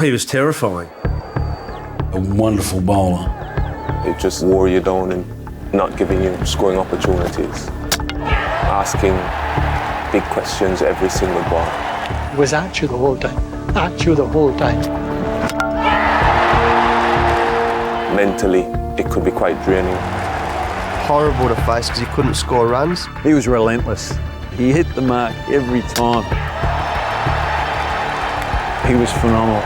He was terrifying. A wonderful bowler. It just wore you down and not giving you scoring opportunities. Asking big questions every single ball. It was at you the whole time. At you the whole time. Mentally, it could be quite draining. Horrible to face because he couldn't score runs. He was relentless. He hit the mark every time. He was phenomenal.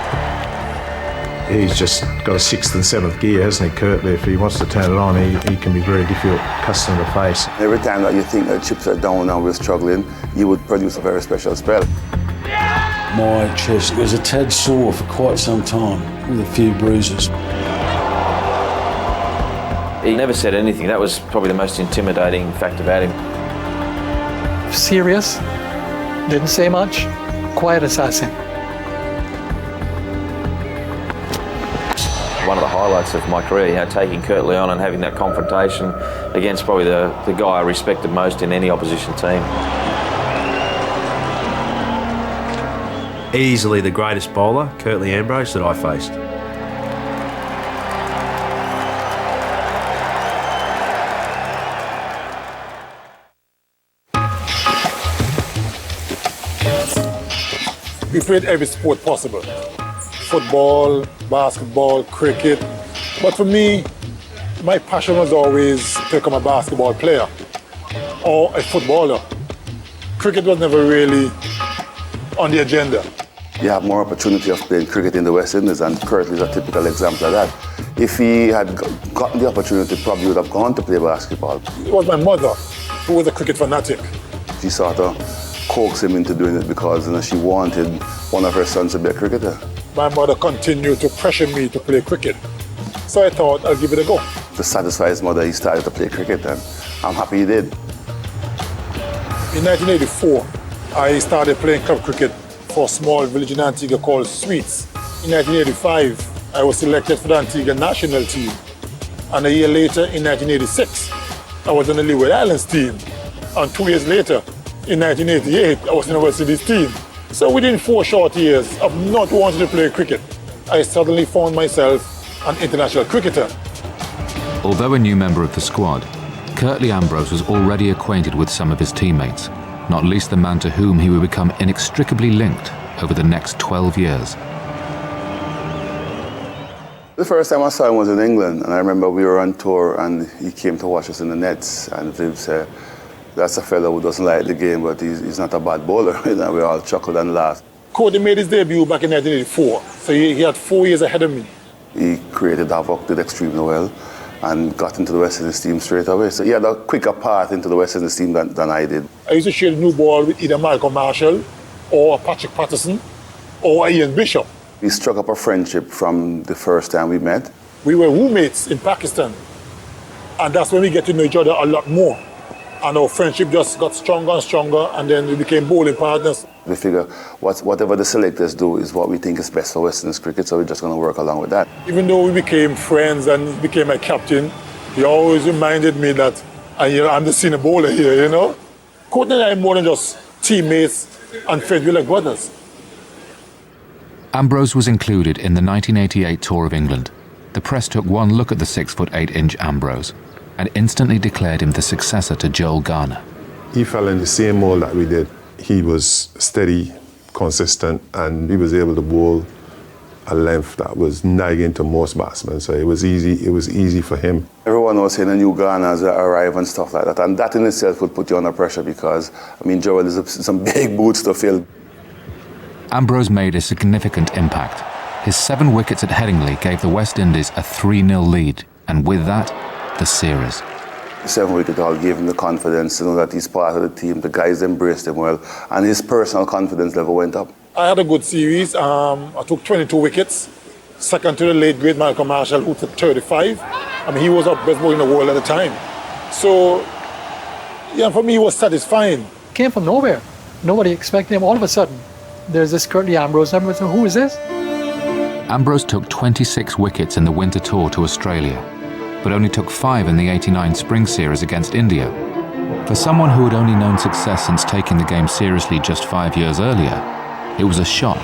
He's just got a 6th and 7th gear, hasn't he, Curtly? If he wants to turn it on, he can be very difficult customer to face. Every time that you think that chips are down and we're struggling, you would produce a very special spell. My chest was a tad sore for quite some time, with a few bruises. He never said anything. That was probably the most intimidating fact about him. Serious, didn't say much, quiet assassin. One of the highlights of my career, taking Curtly on and having that confrontation against probably the guy I respected most in any opposition team. Easily the greatest bowler, Curtly Ambrose, that I faced. We played every sport possible. Football, basketball, cricket. But for me, my passion was always to become a basketball player or a footballer. Cricket was never really on the agenda. You have more opportunity of playing cricket in the West Indies, and Curtly is a typical example of that. If he had gotten the opportunity, probably would have gone to play basketball. It was my mother who was a cricket fanatic. She sort of coaxed him into doing it because she wanted one of her sons to be a cricketer. My mother continued to pressure me to play cricket. So I thought I'll give it a go. To satisfy his mother, he started to play cricket, and I'm happy he did. In 1984, I started playing club cricket for a small village in Antigua called Sweets. In 1985, I was selected for the Antigua national team. And a year later, in 1986, I was on the Leeward Islands team. And 2 years later, in 1988, I was in the West Indies team. So within 4 short years of not wanting to play cricket, I suddenly found myself an international cricketer. Although a new member of the squad, Curtly Ambrose was already acquainted with some of his teammates, not least the man to whom he would become inextricably linked over the next 12 years. The first time I saw him was in England, and I remember we were on tour and he came to watch us in the nets, and Viv said, "That's a fellow who doesn't like the game, but he's not a bad bowler." And we all chuckled and laughed. Cody made his debut back in 1984, so he had 4 years ahead of me. He created havoc, did extremely well, and got into the West Indies team straight away. So he had a quicker path into the West Indies team than I did. I used to share the new ball with either Malcolm Marshall or Patrick Patterson or Ian Bishop. We struck up a friendship from the first time we met. We were roommates in Pakistan, and that's when we get to know each other a lot more. And our friendship just got stronger and stronger, and then we became bowling partners. We figure whatever the selectors do is what we think is best for West Indies cricket, so we're just going to work along with that. Even though we became friends and he became my captain, he always reminded me that I'm the senior bowler here, you know? Courtney and I are more than just teammates and friends, we're like brothers. Ambrose was included in the 1988 tour of England. The press took one look at the 6'8" Ambrose and instantly declared him the successor to Joel Garner. He fell in the same mold that we did. He was steady, consistent, and he was able to bowl a length that was nagging to most batsmen, so it was easy for him. Everyone was saying a new Garners arrive and stuff like that, and that in itself would put you under pressure because, Joel is some big boots to fill. Ambrose made a significant impact. His 7 wickets at Headingley gave the West Indies a 3-0 lead, and with that, the series. 7 wicket haul gave him the confidence to know that he's part of the team. The guys embraced him well, and his personal confidence level went up. I had a good series. I took 22 wickets, second to the late great Malcolm Marshall, who took 35. He was our best bowler in the world at the time. So, yeah, for me, it was satisfying. Came from nowhere. Nobody expected him. All of a sudden, there's this Curtly Ambrose. Everyone said, who is this? Ambrose took 26 wickets in the winter tour to Australia, but only took 5 in the '89 spring series against India. For someone who had only known success since taking the game seriously just 5 years earlier, it was a shock,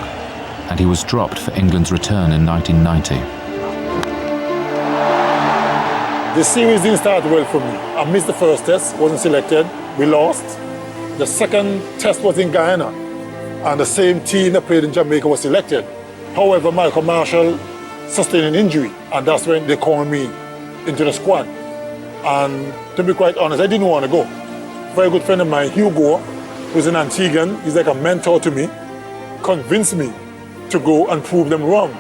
and he was dropped for England's return in 1990. The series didn't start well for me. I missed the first test, wasn't selected, we lost. The second test was in Guyana, and the same team that played in Jamaica was selected. However, Michael Marshall sustained an injury, and that's when they called me into the squad. And to be quite honest, I didn't want to go. A very good friend of mine, Hugo, who's an Antiguan, he's like a mentor to me, convinced me to go and prove them wrong.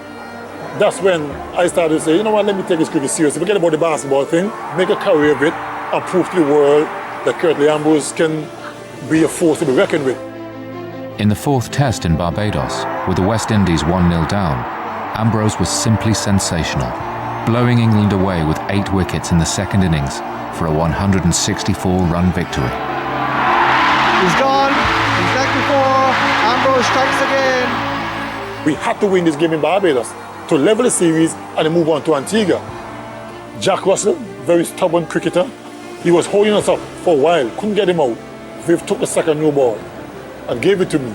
That's when I started to say, you know what, let me take this cricket seriously, forget about the basketball thing, make a career of it, and prove to the world that Curtly Ambrose can be a force to be reckoned with. In the fourth test in Barbados, with the West Indies 1-0 down, Ambrose was simply sensational, blowing England away with 8 wickets in the second innings for a 164-run victory. He's gone. He's back before. Ambrose strikes again. We had to win this game in Barbados to level the series and then move on to Antigua. Jack Russell, very stubborn cricketer, he was holding us up for a while, couldn't get him out. Viv took the second new ball and gave it to me.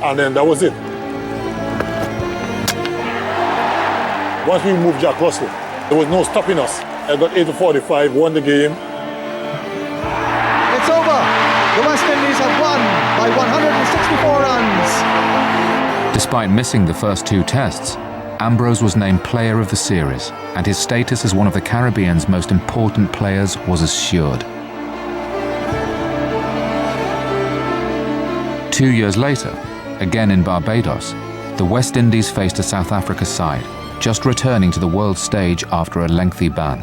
And then that was it. Once we moved Jack Russell, there was no stopping us. I got 8 for 45, won the game. It's over. The West Indies have won by 164 runs. Despite missing the first 2 tests, Ambrose was named Player of the Series, and his status as one of the Caribbean's most important players was assured. 2 years later, again in Barbados, the West Indies faced a South Africa side, just returning to the world stage after a lengthy ban.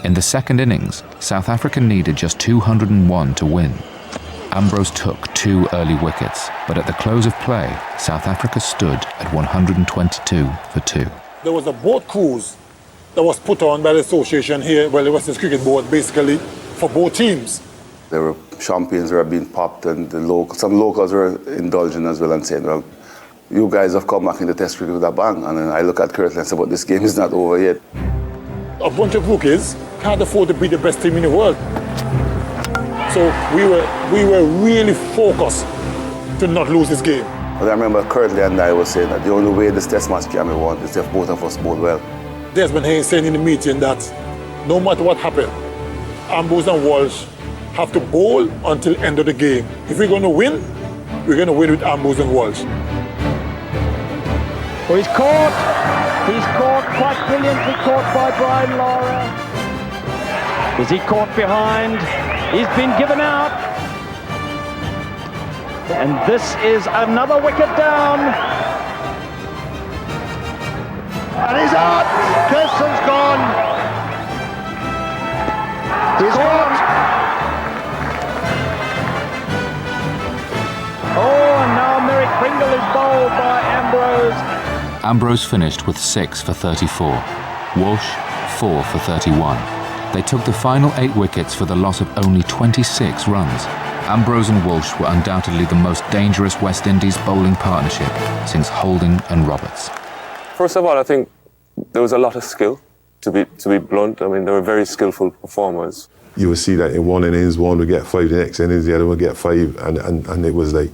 In the second innings, South Africa needed just 201 to win. Ambrose took 2 early wickets, but at the close of play, South Africa stood at 122 for 2. There was a boat cruise that was put on by the association here, well, the Western Cricket Board, basically, for both teams. There were champagnes that were being popped, and some locals were indulging as well and saying, well, you guys have come back in the test cricket with a bang. And then I look at Curtly and say, but this game is not over yet. A bunch of rookies can't afford to be the best team in the world. So we were really focused to not lose this game. But I remember Curtly and I were saying that the only way this test match can be won is if both of us bowl well. Desmond Hayes saying in the meeting that no matter what happened, Ambrose and Walsh have to bowl until end of the game. If we're going to win, we're going to win with Ambrose and Walsh. Oh, he's caught. He's caught, quite brilliantly caught by Brian Lara. Is he caught behind? He's been given out. And this is another wicket down. And he's out. Kirson's gone. He's caught. Oh, and now Merrick Pringle is bowled by Ambrose. Ambrose finished with 6 for 34, Walsh 4 for 31. They took the final 8 wickets for the loss of only 26 runs. Ambrose and Walsh were undoubtedly the most dangerous West Indies bowling partnership since Holding and Roberts. First of all, I think there was a lot of skill, to be blunt. I mean, they were very skillful performers. You would see that in one innings, one would get 5, the next innings, the other would get 5, and it was like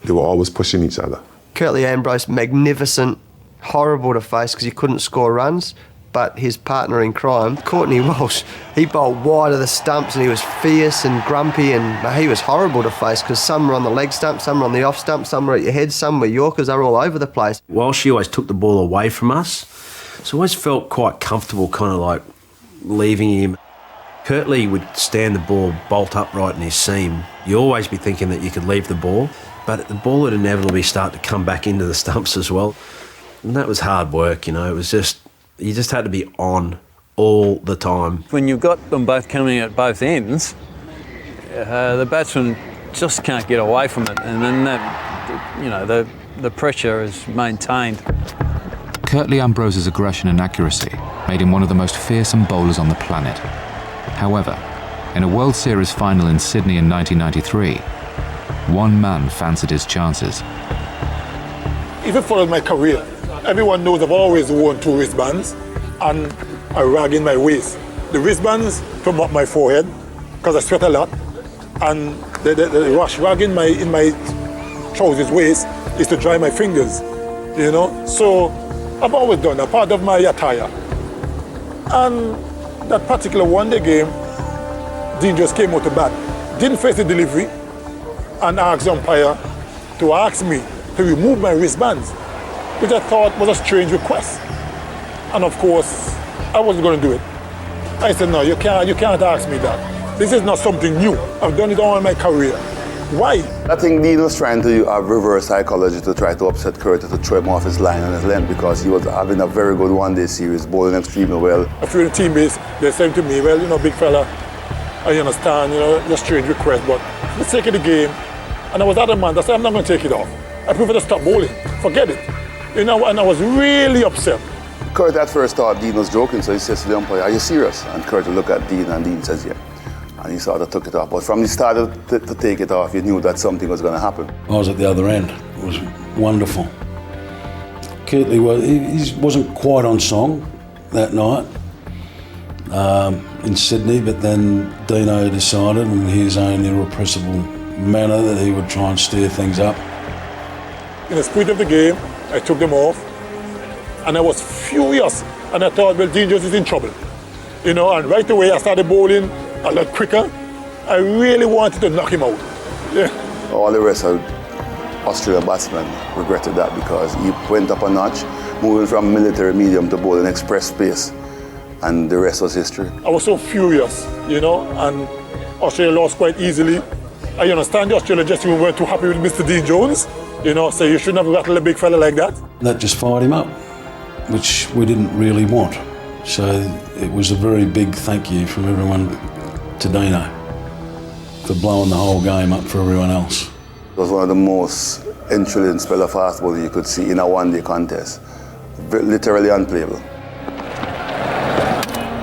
they were always pushing each other. Curtly Ambrose, magnificent, horrible to face because he couldn't score runs, but his partner in crime, Courtney Walsh, he bowled wide of the stumps and he was fierce and grumpy, and he was horrible to face because some were on the leg stump, some were on the off stump, some were at your head, some were Yorkers, they were all over the place. Walsh, he always took the ball away from us, so I always felt quite comfortable kind of like leaving him. Curtly would stand the ball bolt upright in his seam. You'd always be thinking that you could leave the ball, but the ball would inevitably start to come back into the stumps as well. And that was hard work, you know. It was just, you just had to be on all the time. When you've got them both coming at both ends, the batsman just can't get away from it, and then that, you know, the pressure is maintained. Curtly Ambrose's aggression and accuracy made him one of the most fearsome bowlers on the planet. However, in a World Series final in Sydney in 1993, one man fancied his chances. If you follow my career, everyone knows I've always worn 2 wristbands and a rag in my waist. The wristbands to mop my forehead because I sweat a lot, and the rag in my trousers waist is to dry my fingers, you know. So I've always done that, part of my attire. And that particular one-day game, Dean just came out to bat, didn't face the delivery, and asked the umpire to ask me to remove my wristbands, which I thought was a strange request. And of course, I wasn't going to do it. I said, no, you can't ask me that. This is not something new. I've done it all in my career. Why? I think Dean was trying to have reverse psychology to try to upset Curtis, to throw him off his line and his length, because he was having a very good one-day series, bowling extremely well. A few of the teammates, they said to me, well, you know, big fella, I understand, you know, just strange request, but let's take it the game. And I was adamant. I said, I'm not going to take it off. I prefer to stop bowling. Forget it. You know, and I was really upset. Kurt at first thought Dean was joking, so he says to the umpire, are you serious? And Kurt would look at Dean, and Dean says, yeah. And he sort of took it off. But from the start to take it off, you knew that something was going to happen. I was at the other end. It was wonderful. Curtly he wasn't quite on song that night in Sydney, but then Dino decided in his own irrepressible manner that he would try and steer things up. In the spirit of the game, I took them off, and I was furious. And I thought, well, Dean just is in trouble. You know, and right away I started bowling a lot quicker. I really wanted to knock him out. Yeah. All the rest of Australian batsmen regretted that, because he went up a notch, moving from military medium to bowling express pace, and the rest was history. I was so furious, you know, and Australia lost quite easily. I understand the Australia just weren't too happy with Mr. Dean Jones, you know, so you shouldn't have rattled a big fella like that. That just fired him up, which we didn't really want. So it was a very big thank you from everyone to Dino for blowing the whole game up for everyone else. It was one of the most enthralling spell of fastball you could see in a one-day contest. Literally unplayable.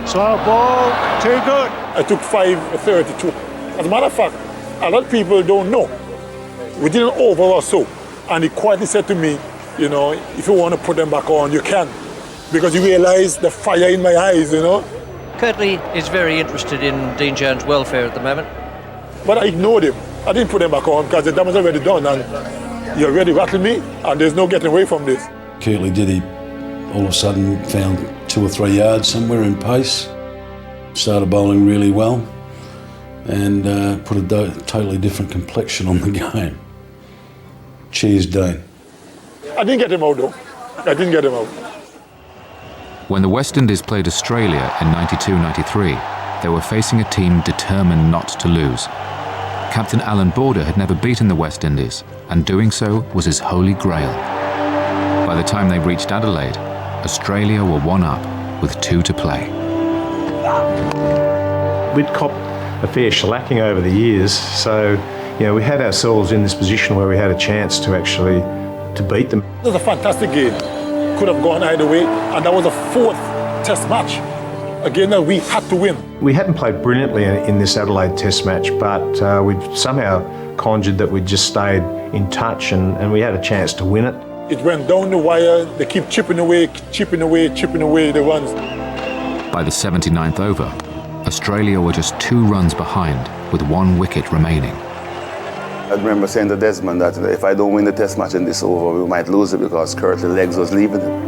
Slow ball, too good. I took 5-32. As a matter of fact, a lot of people don't know. We did an over or so, and he quietly said to me, you know, if you want to put them back on, you can. Because he realized the fire in my eyes, you know. Curtly is very interested in Dean Jones' welfare at the moment. But I ignored him. I didn't put him back on because the damage was already done, and you already rattled me, and there's no getting away from this. Curtly all of a sudden found 2 or 3 yards somewhere in pace, started bowling really well, and put a totally different complexion on the game. Cheers, Dean. I didn't get him out, though. I didn't get him out. When the West Indies played Australia in 92-93, they were facing a team determined not to lose. Captain Alan Border had never beaten the West Indies, and doing so was his holy grail. By the time they reached Adelaide, Australia were 1 up with 2 to play. We'd copped a fair shellacking over the years, so you know, we had ourselves in this position where we had a chance to actually beat them. It was a fantastic game. Could have gone either way, and that was a 4th test match. A game that we had to win. We hadn't played brilliantly in this Adelaide test match, but we'd somehow conjured that we'd just stayed in touch, and we had a chance to win it. It went down the wire, they keep chipping away the runs. By the 79th over, Australia were just 2 runs behind with 1 wicket remaining. I remember saying to Desmond that if I don't win the test match in this over, we might lose it, because Curt's legs was leaving him.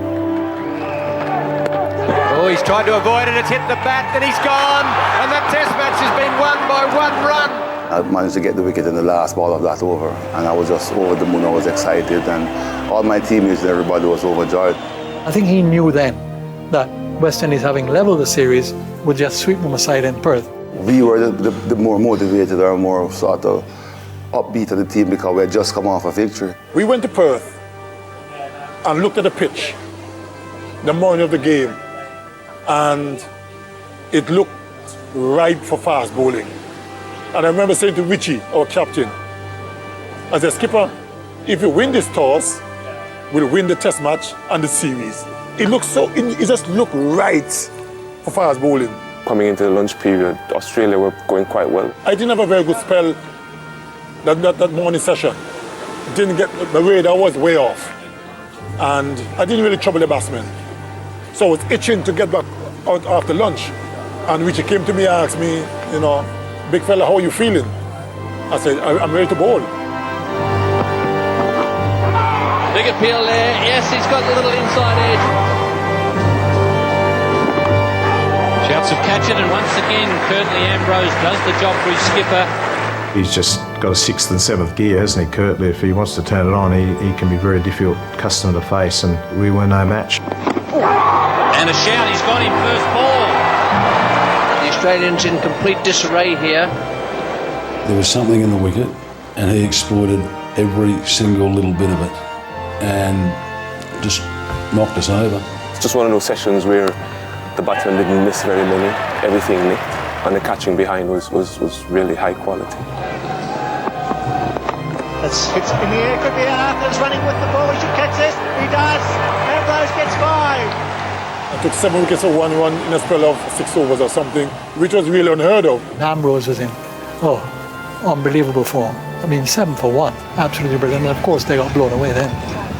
Oh, he's tried to avoid it, it's hit the bat, and he's gone, and that test match has been won by 1 run. I managed to get the wicket in the last ball of that over, and I was just over the moon. I was excited, and all my teammates and everybody was overjoyed. I think he knew then that West Indies, having leveled the series, would just sweep them aside in Perth. We were the more motivated or more sort of upbeat of the team, because we had just come off a victory. We went to Perth and looked at the pitch the morning of the game, and it looked ripe for fast bowling. And I remember saying to Richie, our captain, as a skipper, if you win this toss, we'll win the test match and the series. It just looked right for fast bowling. Coming into the lunch period, Australia were going quite well. I didn't have a very good spell that morning session. Didn't get, the radar was way off. And I didn't really trouble the batsmen. So I was itching to get back out after lunch. And Richie came to me and asked me, you know, big fella, how are you feeling? I said, I'm ready to bowl. Big appeal there. Yes, he's got a little inside edge. Shouts of catch it, and once again, Curtly Ambrose does the job for his skipper. He's just got a 6th and 7th gear, hasn't he, Curtly? If he wants to turn it on, he can be a very difficult customer to face, and we were no match. And a shout, he's got him first ball. The Australians in complete disarray here. There was something in the wicket, and he exploited every single little bit of it and just knocked us over. It's just one of those sessions where the batsman didn't miss very many, everything nicked, and the catching behind was really high quality. That's hits in the air, could be Arthur's running with the ball, he should catch this, he does, Ambrose gets 5. I took 7 wickets for 1 run in a spell of 6 overs or something, which was really unheard of. Ambrose was in, unbelievable form. I mean, 7 for 1, absolutely brilliant. And of course, they got blown away then,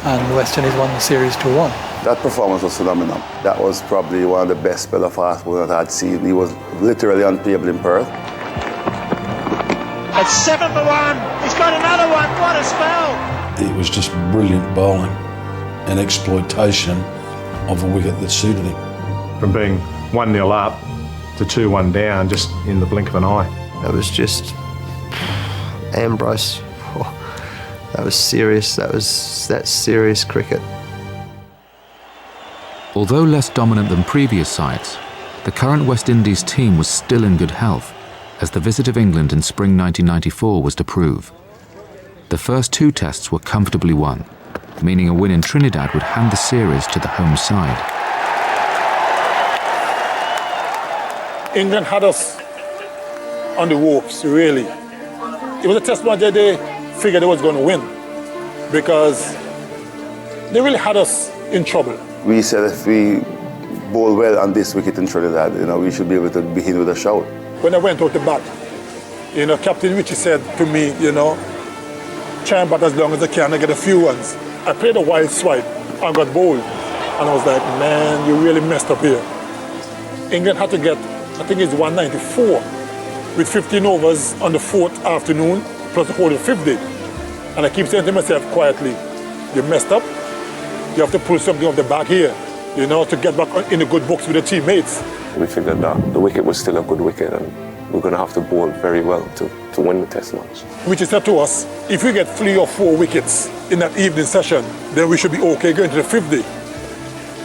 and West Indies won the series 2-1. That performance was phenomenal. That was probably one of the best spell of fast bowling that I'd seen. He was literally unplayable in Perth. It's 7 for 1, he's got another one, what a spell! It was just brilliant bowling and exploitation of a wicket that suited him. From being 1-0 up to 2-1 down, just in the blink of an eye. It was just Ambrose. That was serious. That's serious cricket. Although less dominant than previous sides, the current West Indies team was still in good health, as the visit of England in spring 1994 was to prove. The first 2 tests were comfortably won, meaning a win in Trinidad would hand the series to the home side. England had us on the ropes, really. It was a test match that they figured they was going to win because they really had us in trouble. We said if we bowl well on this wicket in Trinidad, we should be able to begin with a shout. When I went out to bat, Captain Richie said to me, try and bat as long as I can and get a few runs. I played a wild swipe and got bowled. And I was like, man, you really messed up here. England had to get, I think it's 194, with 15 overs on the 4th afternoon, plus the whole 5th day. And I keep saying to myself quietly, you messed up. You have to pull something off the back here, to get back in the good books with the teammates. We figured that the wicket was still a good wicket and we're going to have to bowl very well to win the test match. Which is said to us, if we get 3 or 4 wickets in that evening session, then we should be okay going to the 5th day.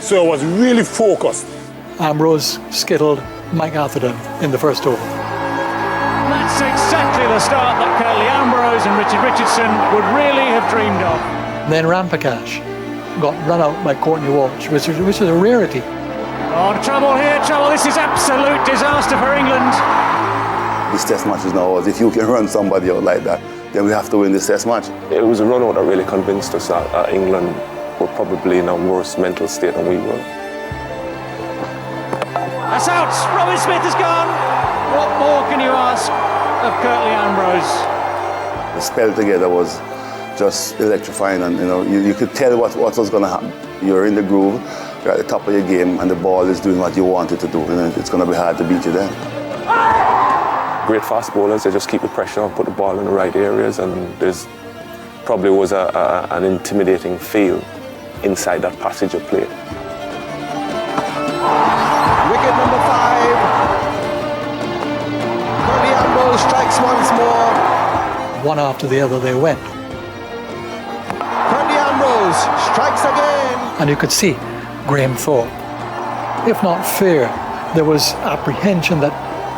So I was really focused. Ambrose skittled Mike Atherton in the first over. That's exactly the start that Curtly Ambrose and Richard Richardson would really have dreamed of. Then Rampakash got run out by Courtney Walsh, which was a rarity. Oh, trouble here, trouble. This is absolute disaster for England. This test match is now ours. If you can run somebody out like that, then we have to win this test match. It was a run out that really convinced us that England were probably in a worse mental state than we were. That's out. Robin Smith has gone. What more can you ask of Curtly Ambrose? The spell together was just electrifying, and you could tell what was going to happen. You're in the groove, you're at the top of your game, and the ball is doing what you want it to do, and it's going to be hard to beat you then. Great fast bowlers, they just keep the pressure on, put the ball in the right areas, and there's probably was an intimidating feel inside that passage of play. Wicket number 5. Curtly Ambrose strikes once more. One after the other they went. Curtly Ambrose strikes again. And you could see Graham Thorpe, if not fear, there was apprehension that,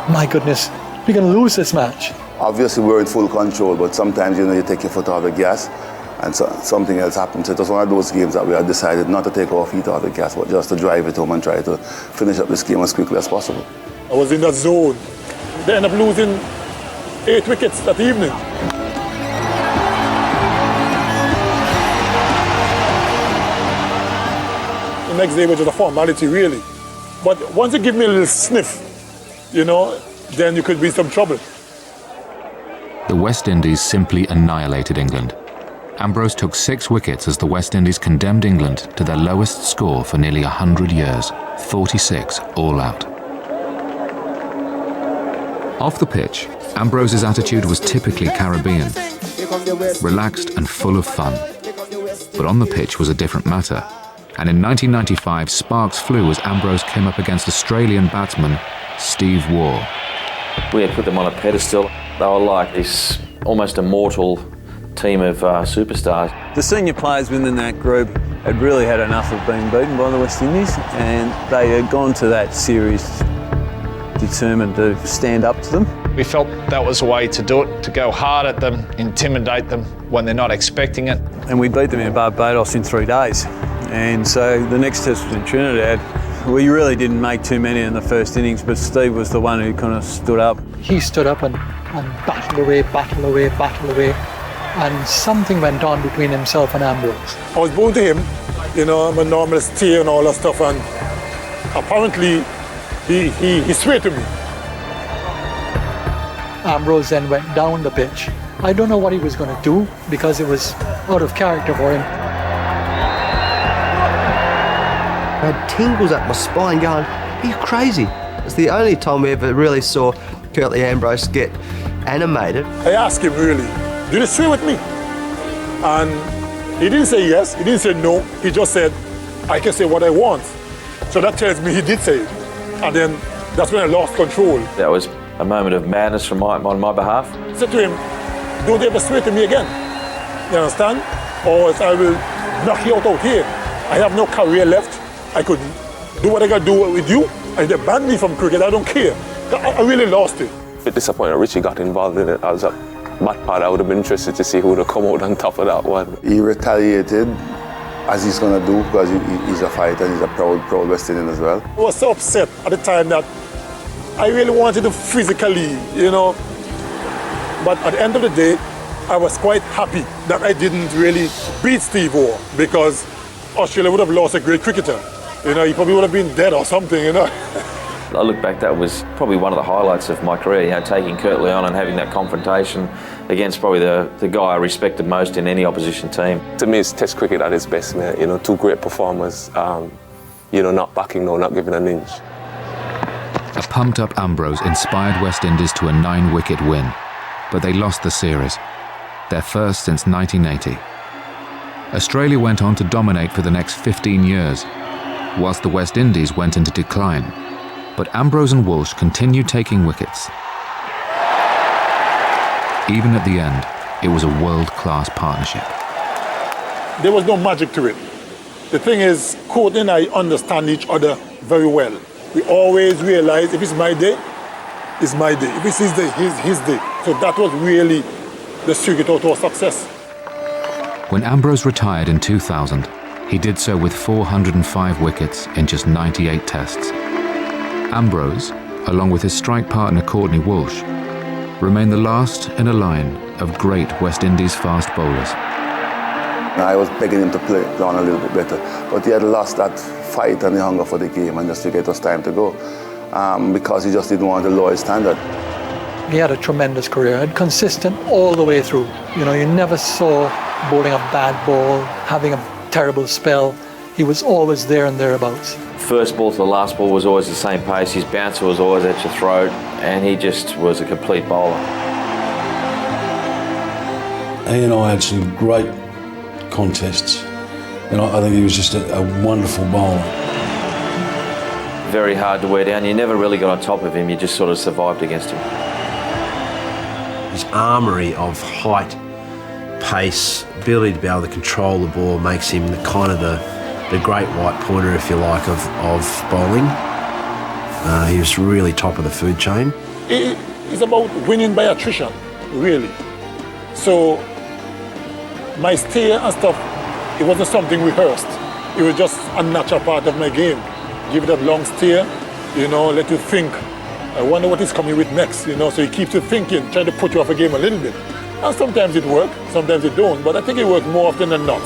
my goodness, we're going to lose this match. Obviously we're in full control, but sometimes you take your foot off the gas and something else happens. So it was one of those games that we had decided not to take our feet off the gas, but just to drive it home and try to finish up this game as quickly as possible. I was in that zone. They ended up losing 8 wickets that evening. The next day was just a formality, really. But once you give me a little sniff, then you could be in some trouble. The West Indies simply annihilated England. Ambrose took 6 wickets as the West Indies condemned England to their lowest score for nearly 100 years, 46 all out. Off the pitch, Ambrose's attitude was typically Caribbean, relaxed and full of fun. But on the pitch was a different matter. And in 1995, sparks flew as Ambrose came up against Australian batsman Steve Waugh. We had put them on a pedestal. They were like this almost immortal team of superstars. The senior players within that group had really had enough of being beaten by the West Indies, and they had gone to that series determined to stand up to them. We felt that was a way to do it, to go hard at them, intimidate them when they're not expecting it. And we beat them in Barbados in 3 days. And so the next test was in Trinidad. We really didn't make too many in the first innings, but Steve was the one who kind of stood up. He stood up and battled away, and something went on between himself and Ambrose. I was born to him, you know, I'm a normal stay and all that stuff, and apparently he swayed to me. Ambrose then went down the pitch. I don't know what he was going to do because it was out of character for him. I had tingles up my spine going, are you crazy? It's the only time we ever really saw Curtly Ambrose get animated. I asked him really, do you sway with me? And he didn't say yes, he didn't say no, he just said, I can say what I want. So that tells me he did say it. And then that's when I lost control. That was a moment of madness on my behalf. I said to him, don't ever swear to me again. You understand? Or else I will knock you out here. I have no career left. I could do what I got to do with you. And they banned me from cricket, I don't care. I really lost it. A bit disappointed Richie got involved in it. I was a bad part. I would have been interested to see who would have come out on top of that one. He retaliated, as he's going to do, because he's a fighter and he's a proud West Indian as well. I was so upset at the time that I really wanted to physically, you know. But at the end of the day, I was quite happy that I didn't really beat Steve Waugh, because Australia would have lost a great cricketer. You know, he probably would have been dead or something, you know. I look back, that was probably one of the highlights of my career, you know, taking Curtly on and having that confrontation against probably the guy I respected most in any opposition team. To me, it's Test cricket at its best, man. You know, 2 great performers, you know, not backing, no, not giving an inch. A pumped-up Ambrose inspired West Indies to a 9-wicket win, but they lost the series, their first since 1980. Australia went on to dominate for the next 15 years, whilst the West Indies went into decline. But Ambrose and Walsh continued taking wickets. Even at the end, it was a world-class partnership. There was no magic to it. The thing is, Courtney and I understand each other very well. We always realize if it's my day, it's my day. If it's his day, his day. So that was really the secret to our success. When Ambrose retired in 2000, he did so with 405 wickets in just 98 tests. Ambrose, along with his strike partner Courtney Walsh, remained the last in a line of great West Indies fast bowlers. I was begging him to play on a little bit better, but he had lost that fight and the hunger for the game and just to get us time to go, because he just didn't want to lower his standard. He had a tremendous career, and consistent all the way through. You know, you never saw bowling a bad ball, having a terrible spell. He was always there and thereabouts. First ball to the last ball was always the same pace, his bouncer was always at your throat, and he just was a complete bowler. He and I had some great contests, and I think he was just a wonderful bowler. Very hard to wear down, you never really got on top of him, you just sort of survived against him. His armoury of height, pace, ability to be able to control the ball makes him the kind of the great white pointer, if you like, of bowling. He was really top of the food chain. It's about winning by attrition, really. So my stay and stuff, it wasn't something rehearsed. It was just a natural part of my game. Give it a long stay, you know, let you think. I wonder what he's coming with next, you know, so he keeps you thinking, trying to put you off a game a little bit. And sometimes it works, sometimes it don't, but I think it works more often than not.